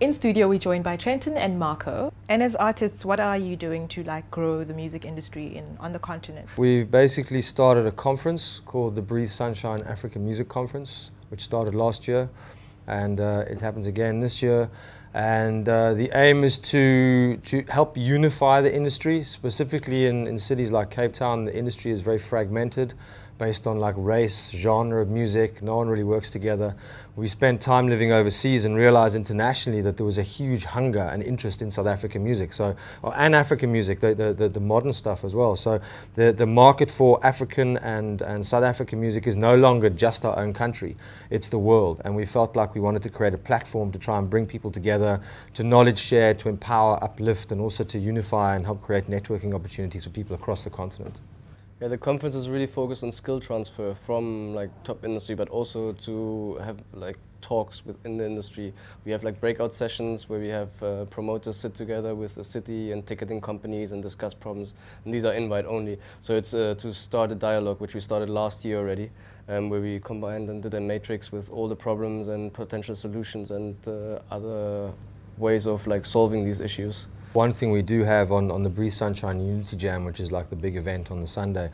In studio, we're joined by Trenton and Marco. And as artists, what are you doing to grow the music industry on the continent? We've basically started a conference called the Breathe Sunshine African Music Conference, which started last year, and it happens again this year. And the aim is to help unify the industry, specifically in cities like Cape Town. The industry is very fragmented, based on race, genre of music. No one really works together. We spent time living overseas and realized internationally that there was a huge hunger and interest in South African music, and African music, the modern stuff as well. So the market for African and South African music is no longer just our own country, it's the world. And we felt like we wanted to create a platform to try and bring people together, to knowledge share, to empower, uplift, and also to unify and help create networking opportunities for people across the continent. Yeah, the conference is really focused on skill transfer from top industry, but also to have talks within the industry. We have breakout sessions where we have promoters sit together with the city and ticketing companies and discuss problems. And these are invite only. So it's to start a dialogue, which we started last year already, where we combined and did a matrix with all the problems and potential solutions and other ways of solving these issues. One thing we do have on the Breathe Sunshine Unity Jam, which is the big event on the Sunday,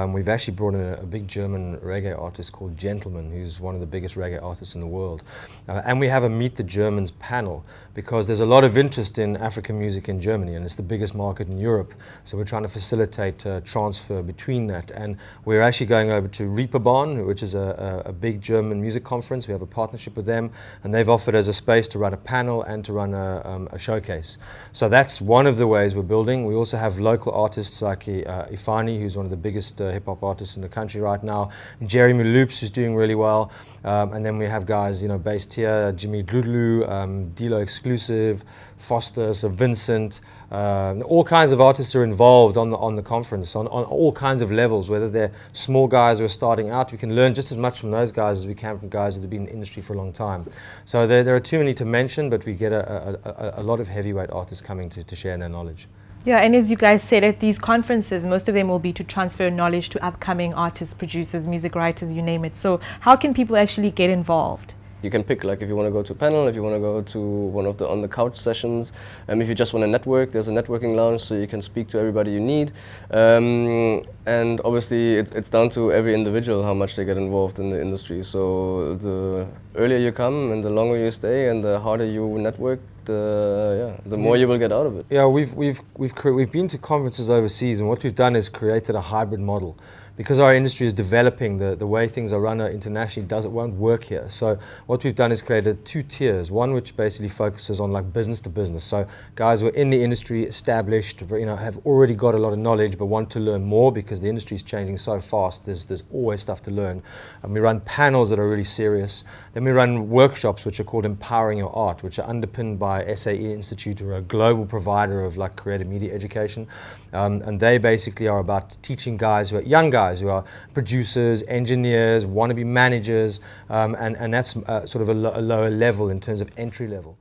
we've actually brought in a big German reggae artist called Gentleman, who's one of the biggest reggae artists in the world. And we have a Meet the Germans panel, because there's a lot of interest in African music in Germany, and it's the biggest market in Europe. So we're trying to facilitate transfer between that. And we're actually going over to Reeperbahn, which is a big German music conference. We have a partnership with them, and they've offered us a space to run a panel and to run a showcase. So that's one of the ways we're building. We also have local artists like Ifani, who's one of the biggest hip-hop artists in the country right now, Jeremy Loops, who's doing really well, and then we have guys based here, Jimmy Gludlu, Dilo Exclusive, Foster, Sir Vincent, all kinds of artists are involved on the conference on all kinds of levels, whether they're small guys who are starting out. We can learn just as much from those guys as we can from guys that have been in the industry for a long time. So there are too many to mention, but we get a lot of heavyweight artists coming to share their knowledge. Yeah, and as you guys said, at these conferences, most of them will be to transfer knowledge to upcoming artists, producers, music writers, you name it. So how can people actually get involved? You can pick if you want to go to a panel, if you want to go to one of the on-the-couch sessions. If you just want to network, there's a networking lounge so you can speak to everybody you need. And obviously it's down to every individual how much they get involved in the industry. So the earlier you come and the longer you stay and the harder you network, the more you will get out of it. Yeah, we've been to conferences overseas, and what we've done is created a hybrid model. Because our industry is developing, the way things are run internationally won't work here. So what we've done is created two tiers. One which basically focuses on business to business. So guys who are in the industry, established, have already got a lot of knowledge but want to learn more because the industry is changing so fast. There's always stuff to learn. And we run panels that are really serious. Then we run workshops which are called Empowering Your Art, which are underpinned by SAE Institute, or a global provider of creative media education. And they basically are about teaching guys who are young guys, who are producers, engineers, wannabe managers, and that's sort of a lower level in terms of entry level.